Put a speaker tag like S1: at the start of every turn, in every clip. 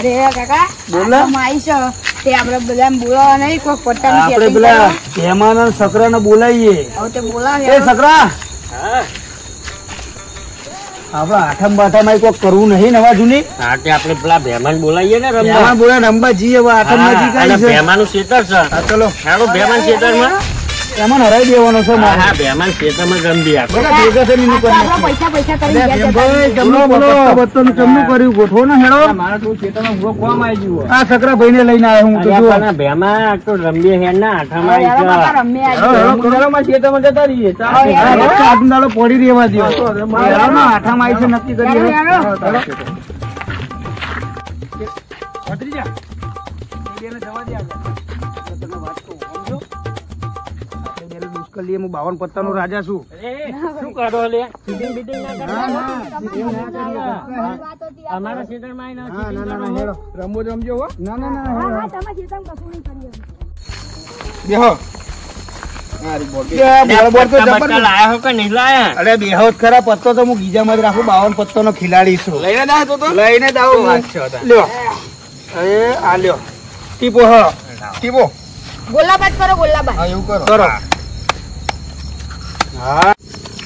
S1: અરે કાકા
S2: બોલો
S1: માઈ છે તે આપણે બધા બોલાવા નહીં કોઈ પટ્ટાની
S2: આપણે પેલા હેમાન અને સકરાને બોલાવીએ.
S1: હવે તે બોલાવે
S2: એ સકરા આપડે આઠમ બાઠામાં કોક કરવું નહીં નવા જૂની.
S3: હા તે આપણે પેલા ભેમાન બોલાવીએ ને
S2: હેમાન બોલા રમવા જઈએ હવે આઠમ નજીક આવી છે.
S3: ભેમાનું ખેતર છે.
S2: હા ચલો
S3: હાલો ભેમાન ખેતરમાં
S2: એમાં હરાઈ દેવાનો છે મારે.
S3: હા ભેમાન ખેતરમાં રમવી આપણે.
S2: બધા ભેગા થઈને નીકળ
S1: આપણે પૈસા કરી ગયા
S2: ભાઈ જમનું કર્યું ગોઠવો ને હેડો.
S3: મારા તો ખેતરમાં ઉભો કોમ આવી ગયો.
S2: આ સકરા ભાઈ ને લઈને આવ્યો હું તો જો.
S3: ભેમા તો રમીએ હે ના આઠામાં ખેતરમાં જતા રહીએ.
S2: આજનો દાડો પડી રહેવા દો. આઠામાં આવી છે નક્કી કરી. હું 52 પત્તાનો રાજા છું.
S3: શું કરો લે? ફિટિંગ બીટિંગ ના અમારા ખેતરમાં
S2: રમવો રમજો હો. ના અરે બેહો ખરા પત્તો તો હું ગીજામાં જ રાખું. 52 પત્તો નો ખિલાડી છું. લઈને જ આવું. લ્યો અરે આ લ્યો ટીપો. હા ટીપો
S1: ગોલાબાદ કરો ગોલાબાદ.
S2: હા એવું કરો. હા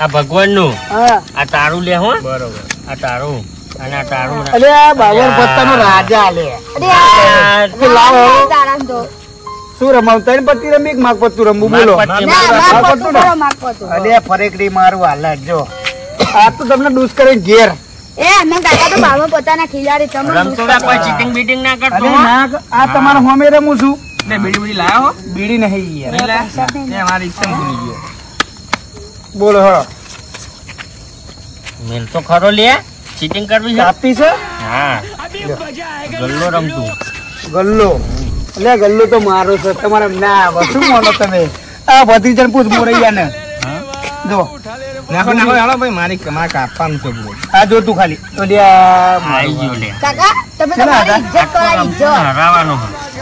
S3: આ ભગવાન નું
S1: હા
S3: આ તારું લે હો. બરોબર આ તારું અને આ તારું.
S2: અરે આ 52 પત્તાનો રાજા લે.
S1: લાવો તારામ તો
S2: શું રમાવ? ત્રણ પત્તી રમી એક માગ પત્તું રમવું બોલો. અરે ફરેકડી મારું હાલત જો. આ તો તમને ડૂસ કરે ઘેર.
S1: એ અમે કાકા તો બાવો પોતાના ખિલાડી તમે
S3: રમતોડા કોઈ ચીટિંગ બીટિંગ ના કરતો.
S2: અરે ના આ તમારા હોમે રમું છું.
S3: ને બીડી બીડી લાયો હો.
S2: બીડી નહીં યાર.
S3: એ મારી ઈચ્છા ભૂલી ગયો.
S2: બોલો હળો.
S3: મેલ તો ખરો લે. ચીટિંગ કરવી છે.
S2: આપતી છે.
S3: હા ગલ્લો રમતું.
S2: ગલ્લો એટલે ગલ્લો તો મારો છે. તમારે ના શું માનો તમે? આ બધી જણ પૂછ મોરૈયા ને જો
S3: નાખો હાલો ભાઈ મારી કમા કાપવાનું છે.
S2: આ જો તું ખાલી
S3: આઈ ગયો લે.
S1: કાકા તમે તમારી ઇજ્જત કરાવી ઇજ્જત.
S3: હરાવાનો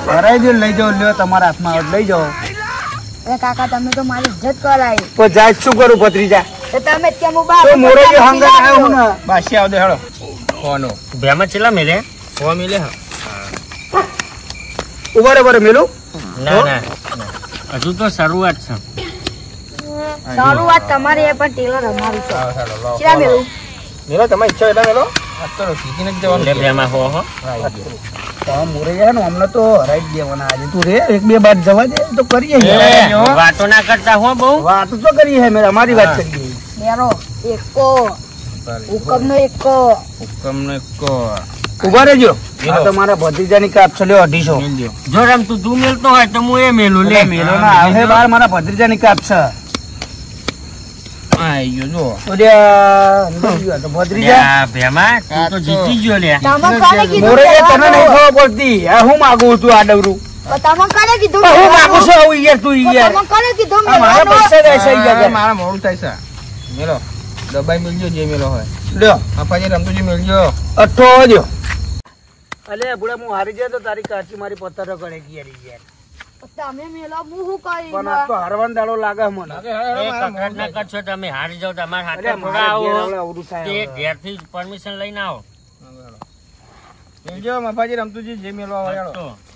S2: હરાઈ દો. લઈ જાઓ લ્યો તમારા હાથમાં આવે લઈ જાઓ.
S1: અરે કાકા તમે તો મારી ઇજ્જત કરાવી.
S2: તો જાય શું કરું ભત્રીજા?
S1: તો તમે કેમ ઉભા
S2: તો મોરૈયા હંગા આવ્યો હું ને.
S3: બાસી આવ દે હેડો. કોનો ભેમાં છેલા મેલે? હો મેલે હા.
S2: ઉભા રે મેલું.
S3: ના હજુ તો શરૂઆત છે.
S1: શરૂઆત તમારી પણ ટેલર અમારી છે. ચલા મેલું
S2: મેલો તમારી ઈચ્છા એટલે મેલો. આ તો સીધીને જ જવાનું.
S3: લે ભેમાં હો
S2: મોરૈયા ને હમણાં તો હરાઈ જ દેવાના. આજે તું રે એક બે બાદ જવા દે તો કરીએ.
S3: વાતો ના કરતા હો બહુ.
S2: વાતો તો કરીએ હે મેં અમારી વાત કરીએ.
S1: મેરો એકો હુકમનો એકો
S2: ઉભા રહેજો. આ તો મારા ભત્રીજાની કાપ છે. લ્યો 250.
S3: જો રમતું તું મેલતો હોય તો હું એ મેલું લે.
S2: મેલો ના આવે બાર. મારા ભત્રીજાની કાપ છે.
S3: આઈ ગયો જો.
S2: તો ભત્રીજા
S3: ભેમાં તું તો જીતી ગયો લે.
S1: તમે કોને કીધું?
S2: મોરૈયા તને નહીં ખબર પડતી. આ હું માગું છું આ ડવરું.
S1: તમે કોને કીધું?
S2: હું માગું છું આવું યાર તું યાર.
S1: તમે કોને કીધું?
S2: મારા પૈસા જાય છે.
S3: મારા મોડું થાય છે. મેલો દબાઈ મેલજો જે મેલો હોય.
S2: લ્યો
S3: અપાજી રમતું જે મેલજો.
S2: 8 જો. અલે બુડા હું હારી જાય તો તારી કાચી મારી પથ્થર કરે યાર.
S1: તમે મેલો હું શું કરી?
S2: પણ આ તો હારવાન દાડો લાગે મને.
S3: ના કરશો તમે હારી જાવ. તમારા હાથે થોડા આવો તે ઘેરથી પરમિશન લઈને આવો.
S2: મેલજો મફાજી રમતુજી જે મેલવા હોય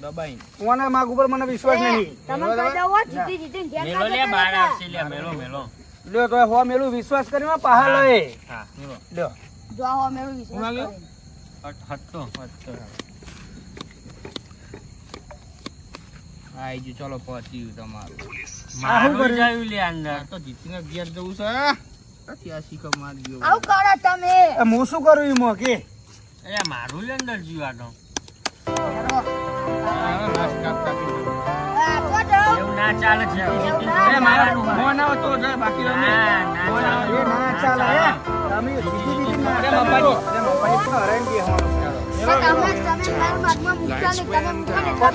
S3: દબાઈ
S2: કોના માગ ઉપર મને વિશ્વાસ નહીં.
S1: તમે કહી દો જીતી ઘેર
S3: મેલો લે બહાર આવશે લે. મેલો
S2: લ્યો તો હો મેલું વિશ્વાસ કરીને પહા લે.
S3: હા
S2: લ્યો
S1: જો આવો મેરો વિશ્વાસ કરે.
S3: હટતો આઈ ગયું. ચલો પહોંચ્યું તમારું. મારું જાયું લે અંદર તો જીતીને ઘેર જવું છે. ત્યાં શીખો મારી ગયો.
S1: આવું કરો તમે.
S2: હું શું કરું એમાં કે
S3: એ મારું લે અંદર જીવા તો એવું ના ચાલે છે. બાકી ના ચાલે.
S1: તમે મારા બાગમાં મૂકતા ને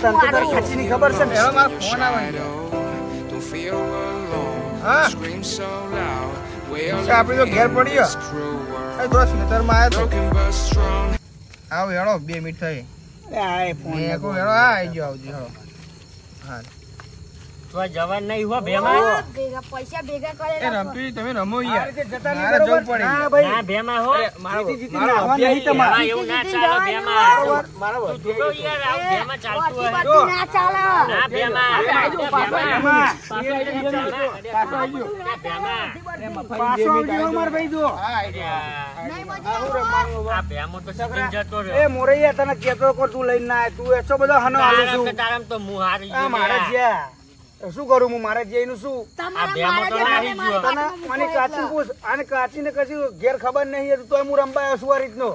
S1: તમે
S2: ખબર છે ને આપડે તો ઘેર પડ્યો. આવો હેડો 2 મિનિટ થઈ. આવી ગયો આવજો.
S3: તો જવાન નહીં હો ભેમા
S1: પૈસા ભેગા કરે
S2: એ રમપી તમે રમો યાર
S4: જતા નહીં
S2: મારે જવું
S4: બરોબર.
S2: પડે.
S4: ના ભાઈ.
S3: ના ભેમા હો
S2: જીતી જીતી
S4: મારો
S2: નાખવા
S4: અભ્યાસ
S2: નહીં તમારે.
S3: ભેમા એવું ના ચાલે ભેમા
S4: મારા
S3: તું તો યાર આવું ભેમા ચાલતું હોય
S1: બધી ના ચાલે
S3: ના ભેમા
S2: એમાં
S4: પાછો આવી ગયો.
S3: ભેમા
S4: પાછો આવજો મારા ભાઈ જો.
S1: નહીં મજા આવે.
S3: આ ભેમો તો સીધો જતો
S4: એ
S3: રહ્યો
S4: મોરૈયા તને કેતો કો તું લઈને ના આય. તું એટલો બધો હનો આલું
S3: તારમ
S4: છું.
S3: કે તારમ તો હું હારી
S4: આ મારે જ્યાં શું કરું હું મારે જ્યાં શું
S3: આ ભેમો તો નાહી ગયો
S4: તને મને કાચી પૂછ આને કાચીને કશું ઘેર ખબર નહીં હતી તોય હું રમવા આવ્યો છું આ રીતનો.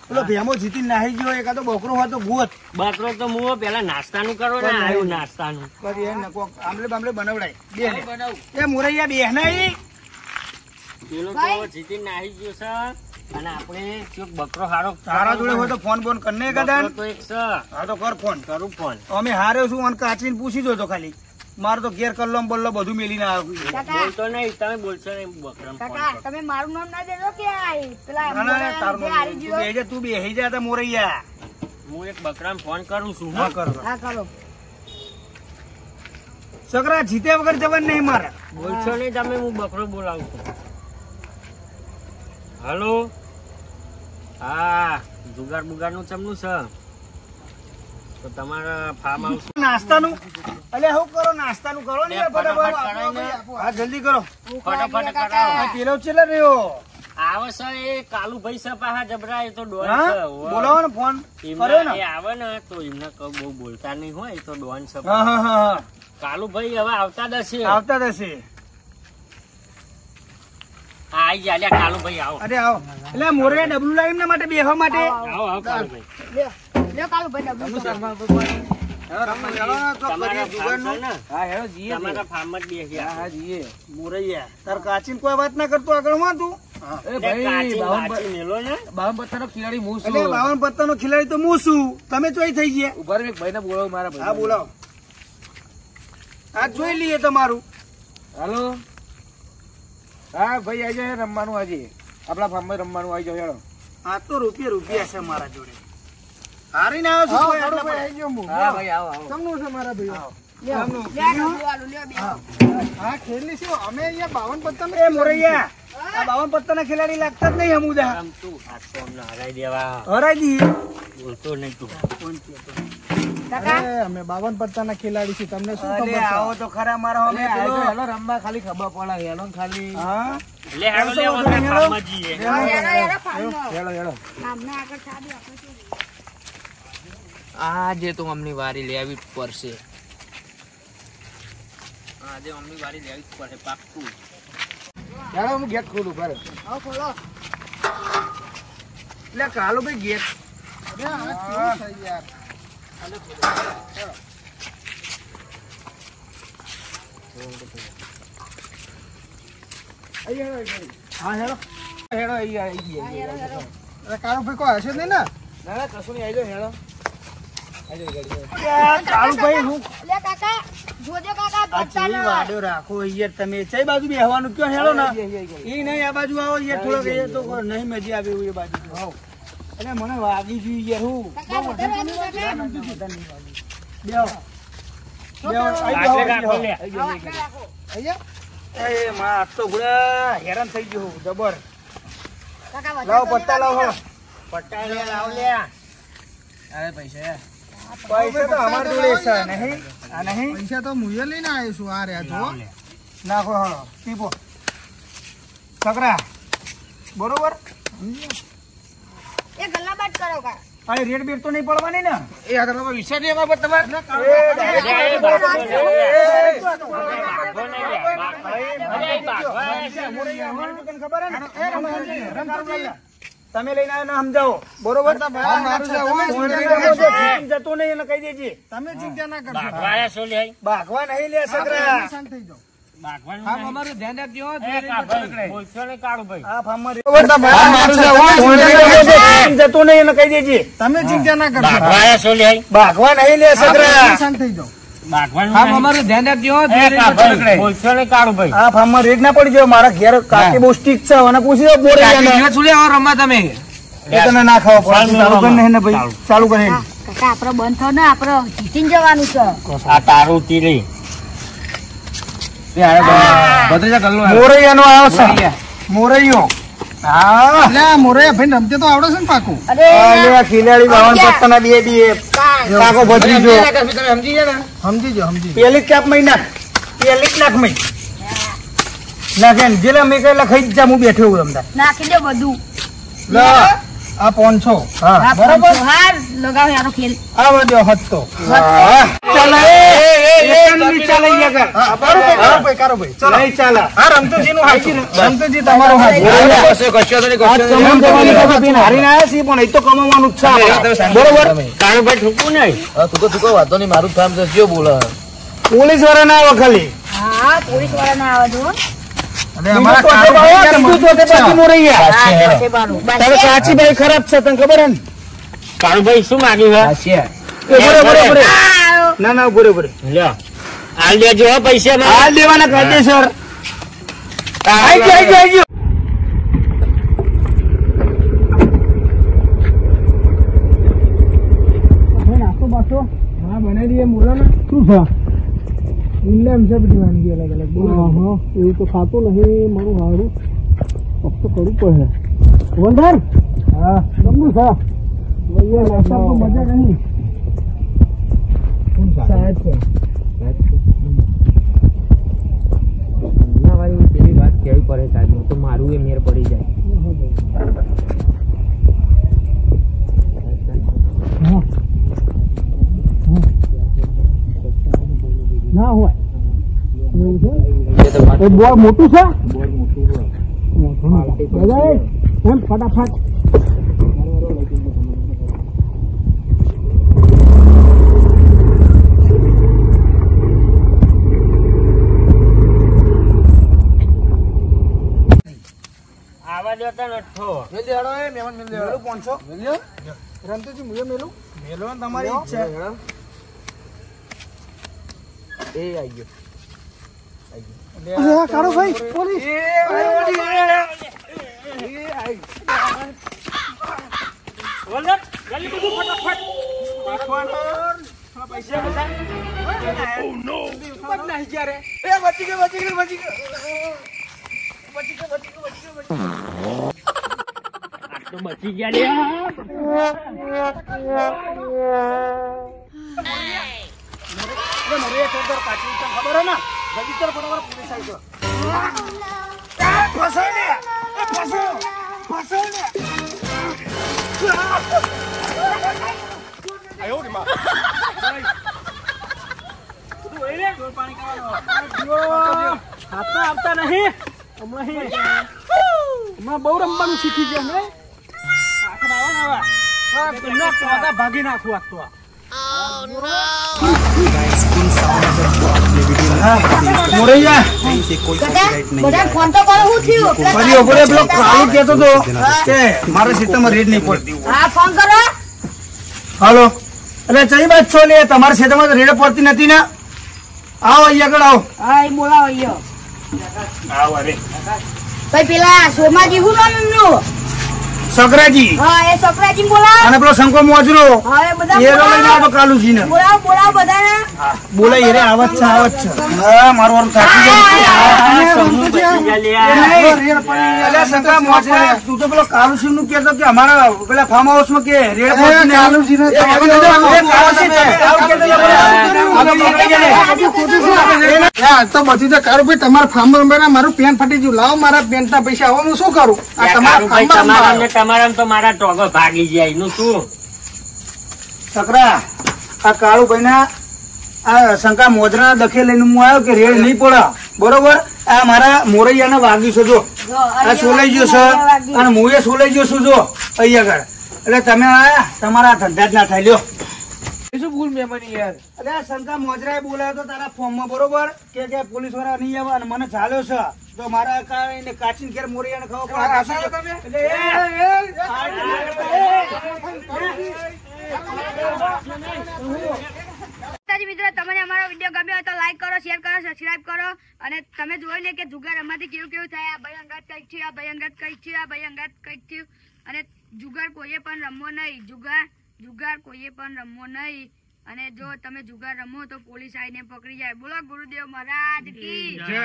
S4: પેલો ભેમો જીતી નાહી ગયો એકાદો બકરો હોય તો ગોત
S3: બકરો તો મુઓ પેલા નાસ્તાનું કરો ને આવ્યું નાસ્તાનું
S4: કરી એ નકો આમલે બામલે બનાવડાય બે લે એ મોરૈયા બેહ નહીં
S3: પેલો તો જીતી નાહી ગયો છે અને આપણે ચોક બકરો હારો
S4: તારા જોડે હોય તો ફોન ફોન કરને કદાન
S3: બકરો તો એક છે
S4: હા તો કર ફોન
S3: કરું ફોન
S4: અમે હાર્યો છું અને કાચીને પૂછી જોતો ખાલી મારે તો ઘેર કલ્લો બલ્લો બધું મેલીને આવ્યો.
S1: કાકા
S3: બોલતો નહીં તમે બોલશો નહીં બકરાને ફોન
S1: કાકા
S3: કરો.
S1: તમે મારું નામ ના દેજો કે પેલા
S4: ના, ના, તારું
S1: જે હારી
S4: તું
S1: ગયો.
S4: બેહી જા, તું બેહી જા તા મોરૈયા.
S3: હું એક બકરાને ફોન કરું છું
S4: હા
S3: હો.
S4: કરો
S1: હા કરો
S4: છોકરા જીત્યા વગર જવાનું નહીં મારે.
S3: બોલશો નહીં તમે હું બકરો બોલાવું છું હલો હા જુગાર બુગાર નું ચમનું છે તો તમારા ફાર્મ હાઉસ
S4: નાસ્તાનું અલે હું કરો નાસ્તાનું કરો ને યાર,
S3: ફટાફટ
S4: ફટાફટ
S3: કરાય ને.
S4: હા જલ્દી કરો.
S3: ફટાફટ
S4: આ
S3: કરાવો
S4: પેલો ચેલા રહ્યો
S3: આવે છે એ કાલુભાઈ છે પાહા જબરા એ તો ડોન
S4: હા
S3: છે હો.
S4: બોલાવો ને ફોન કર્યો
S3: એમના
S4: ને
S3: એ આવે ને તો એમને કહું બહુ બોલતા નહીં હોય એ તો ડોન છે
S4: હા હા હા હા
S3: કાલુભાઈ હવે આવતા દશે
S4: આવતા જશે.
S3: આઈ ગયા લ્યા કાલુભાઈ આવો
S4: અરે આવો એટલે મોરૈયા ડબલું લાવીને માટે બેહવા માટે
S3: આવો આવો કાલુભાઈ
S1: લ્યો લ્યો કાલુ ભાઈ ડબલું કરો.
S3: તમારા ફાર્મ છે ને
S4: હા હેડો જીએ
S3: તમારા ફાર્મ જ બેસ્યા
S4: હા જીએ મોરૈયા તાર કાચીને કોઈ વાત ના કરતો આગળ માં તું
S3: કાચી બાચી મેલો ને
S4: એટલે 52 પત્તાનો ખિલાડી તો હું છું તમે ચોઈ થઈ ગયા હા બોલાવો આ જોઈ લઈએ તમારું.
S2: હાલો હા ભાઈ આવી જાય રમવાનું આજે આપડા ફાર્મમાં રમવાનું આવી જાવ હેડો.
S4: આ તો રૂપિયા છે મારા જોડે. હારીને આવ્યો છું કોઈ આટલા પર.
S2: હા ભાઈ આવો આવો.
S4: કેમનું છે મારા ભાઈ?
S1: લ્યો લ્યો ડબલું વાળું, લ્યો બે.
S4: હા ખેલી શું અમે અહીંયા 52 પત્તા એ મોરૈયા આ 52 પત્તાના ખેલાડી લાગતા જ નહીં હમુદા.
S3: આમ તું આ તો અમને હરાઈ દેવા
S4: હરાઈ દઈએ.
S3: બોલતો નહીં તું
S1: કાકા
S4: અમે 52 પત્તાના ખેલાડી છીએ તમને શું ખબર છે? આવો તો ખરા મારા અમે પેલો રમવા ખાલી ખબર પડે હેલો ખાલી. હા
S3: લે હેડો લે વગર ફાર્મમાં જઈએ
S1: યાર યાર ફાર્મમાં.
S2: હેડો
S1: આમને આગળ સાદી આપણે શું?
S5: આજે તો અમની વારી લેવી જ પડશે. આજે અમની વારી લેવી જ પડશે પાક્કું.
S2: હેડો હું ગેટ ખોલું બરાબર.
S1: આવો ખોલો.
S4: એટલે કાલો ભાઈ ગેટ
S2: હા હેડો હેડો આવી
S1: હા, યાર, યાર.
S4: કાળો ભાઈ કોઈ હશે નહીં ને?
S2: ના ના કશું નહીં આવી જાવ હેડો
S4: કાળુભાઈ હું
S1: લે કાકા જોજો કાકા
S4: આ
S1: પત્તા
S4: જેવી વાડો રાખો યાર તમે કઈ બાજુ બેહવાનું કયો હેડો ને ઈ નહીં આ બાજુ આવો યાર થોડોક એ તો નહીં મજા આવે એવું એ બાજુ આવો એટલે મને વાગી ગયું યાર હું
S1: કાકા વધારે વાગ્યું કાકા.
S4: બેહો બેહો આઈ
S3: આટલે
S4: જાઓ,
S3: રાખો લે
S4: આઈ જાઓ.
S1: આટલે રાખો.
S4: એ માં આજ તો ગુડા હેરાન થઈ ગયો હું જબર
S1: કાકા વધારે
S4: લાવો
S1: તો
S4: પત્તા લાવો
S1: નહીં
S3: પટ્ટા લે લાવ લે
S5: અરે પૈસા
S4: પૈસા તો અમારી જોડે છે નહીં આ નહીં
S2: પૈસા તો મુએ લઈને આવ્યો છું આ રહ્યા જો
S4: નાખો હળો ટીપો છકરા બરોબર
S1: એ ગલ્લાબાટ કરો કાકા.
S4: અરે રેડ બેડ તો નહીં પડવાની ને
S2: એ આ તમારો વિચાર નહીં અમારા પર તમારે
S3: લે એ બાગો લે લે બાગો લે
S4: ખબર હે ને તમે લઈને આવ્યો ને સમજાવો બરોબર જતો નહીં એને કહી દેજે તમે ચિંતા ના કરશો
S3: બાગવાયા શું લે
S4: ભાગવા નહીં લે છકરા
S3: બાગવાનું
S5: અમારું ધ્યાન રાખજો હો.
S3: એ કાભાઈ બોલશો નહીં કાળુભાઈ
S4: આ ફાર્મમાં જતો નહીં એને કહી દેજે તમે ચિંતા ના કરશો
S3: બાગવાયા શું લે
S4: ભાગવા નહીં લે છકરા
S3: બાગવાનું
S5: અમારું ધ્યાન રાખજો હો.
S3: એ કાભાઈ બોલશો નહીં કાળુભાઈ
S4: આ ફાર્મમાં રેડ ના પડી જાય મારા ઘેર કાકી બહુ સ્ટીક છે અને પૂછી દો બોરે
S5: શું લે આવો રમવા તમે
S4: એ તને ના ખાવા પડે ચાલુ કરી ને ભાઈ ચાલુ કરી
S1: હા, કાકા આપણે બંધ થયો ને આપણે જીતીને જવાનું છે.
S3: આ તારું તીરી
S5: ભત્રીજા ગલ્લો
S2: મોરૈયાનો આવ્યો છે મોરૈયો હા
S4: એટલે મોરૈયા ભાઈ રમતે તો આવડે છે ને પાકું.
S2: આ ખિલાડી 52 પત્તાના બે કાકો ભત્રીજો
S5: તમે સમજી ગયા ને?
S4: સમજી જો
S2: પેલી કેપ મહી નાખ પેલી જ નાખ મહી નાખે ને જેલે મેં કઈ લખાઈ જા હું બેઠો હું રમતા
S1: નાખી દે બધું.
S2: લો આ 500 હા
S1: બરોબર હાર લગાવ યારો ખેલ.
S2: આ બધો હતો ચાલે એ ચાલે યાર
S4: કારો ભાઈ
S2: નહીં ચાલે
S4: હા રમતુજી નું હાચી રમતુજી તમારો હાથ
S5: કશો તો નહીં,
S2: આજ
S5: કશો તો
S2: કમાવાનું
S5: નહીં.
S2: જવાની વખત હારીને આવ્યા છીએ પણ એ તો કમાવાનું જ છે બરોબર
S3: કાળુભાઈ ઠૂકવું નહીં.
S5: તું તો વાંધો નહીં, મારું કામ છે. કયો બોલે?
S2: પોલીસ વાળા ના આવે ખાલી
S1: હા પોલીસ વાળા ના આવે જો.
S4: અને
S2: અમારા કાચીભાઈ ખરાબ છે તને ખબર હે ને
S3: કાળુભાઈ શું માગ્યું છે?
S2: બરોબર ના ના બરોબર
S3: લ્યો હાલ દેજો હો પૈસા માં.
S2: હાલ દેવાના કાયદેસર આઈ ગયો
S4: હા બનાવી દઈએ બોલો ને શું છે ઇન્ડિયન છે બધી વાનગી અલગ અલગ બોલો એવું તો ખાતું નહીં મારું હારું ફક્ત કરવું પડે વંદર હા ગમનું છે ભૈયા નાસ્તા તો મજા નહીં સાહેબ છે
S3: પેલી વાત કેવી પડે સાહેબ, તો મારું એ મેર પડી જાય.
S4: ના હોય એવું છે એ બોલ મોટું છે એમ ફટાફટ
S3: આવા દેતા નઠો.
S2: મેલું 500
S4: રમતુજી મુએ મેલું
S2: મેલો ને તમારી ઈચ્છા
S5: એ આવી ગયો.
S4: અરે કારો ભાઈ પોલીસ
S3: વલર, જલ્દી બધું ફટાફટ. આ તો બચી ગયા લે.
S2: ખબર હે ને રજીસ્ટર ફટાફટ પોલીસ આવી ગયો
S4: હાથમાં આવતા નહીં હમણાં બહુ રમવાનું શીખી ગયા ને ભાગી નાખું આખતો
S2: મોરૈયા
S1: બધા ફોન તો કરો શું થયું?
S2: ફરી ઓપરે પેલો કાળુ કહેતો હતો કે મારા સિસ્ટમમાં રેડ નહીં પડતી.
S1: હા ફોન કરો.
S2: હાલો એટલે ચઈ વાત છો લે તમારા ક્ષેત્રમાં રેડ પડતી નથી ને આવો અહીંયા આગળ આવો
S1: હા એ બોલાવો અહીંયા.
S3: આવો રે.
S1: ભાઈ પેલા સોમાજી હું નામ એમનું?
S2: સગરાજી
S1: હા એ છોકરાજી બોલાવો.
S2: અને પેલો શંકો મોજરો
S1: હા એ બધા
S2: એરો લઈને આવતો કાલુજીને
S1: બોલાવો બોલાવો બધાને.
S2: બોલાય એરે આવત છે હા મારું વારું થાકી અલ્યા શંકા મોજરા તું તો પેલો કાલુસિંહ નું કહેતો કે અમારા પેલા ફાર્મ હાઉસ માં કે રેડ પડતી કાલુસિંહ
S4: તો બધી તો કારો ભાઈ તમારા ફાર્મ મારું પેન ફાટી ગયું લાવો મારા પેન ના પૈસા હવે હું શું કરું આ
S3: કાળુભાઈ,
S4: તમારા
S3: તમારા ને તમારા તો મારા ટોગો ભાગી જાય એનું શું?
S2: સકરા આ કાળુભાઈ ના આ શંકા મોજરા દખે લઈને હું આવ્યો કે રેડ નહીં પડે બરોબર આ મારા મોરૈયા ને વાગ્યું છે જો આ સોલાઈ ગયો છે અને હું એ સોલાઈ ગયો છું જો અહીંયા આગળ એટલે તમે આયા તમારા ધંધા જ ના થાય લ્યો
S5: શું ભૂલ મહેમાની યાર?
S2: અરે શંકા મોજરાએ બોલાયો તો તારા ફોર્મ માં બરોબર કે પોલીસ વાળા નહીં આવે અને મને ચાલ્યો છે તો મારા કાંઈ કાચીન ઘેર મોરૈયા ને ખાવા
S1: મિત્રો તમને અમારો વિડીયો ગમ્યો હોય તો લાઈક કરો, શેર કરો, સબસ્ક્રાઇબ કરો અને તમે જોઈ લે કે જુગાર અમારથી કેવું કેવું થાય. આ ભાઈ અંગાત કઈક થયું, આ ભાઈ અંગાત કઈક થયું, આ ભાઈ અંગાત કઈક થયું. અને જુગાર કોઈએ પણ રમવો નહીં. જુગાર કોઈએ પણ રમવો નહીં. અને જો તમે જુગાર રમો તો પોલીસ આવીને પકડી જાય. બોલો ગુરુદેવ મહારાજ કી
S2: જય.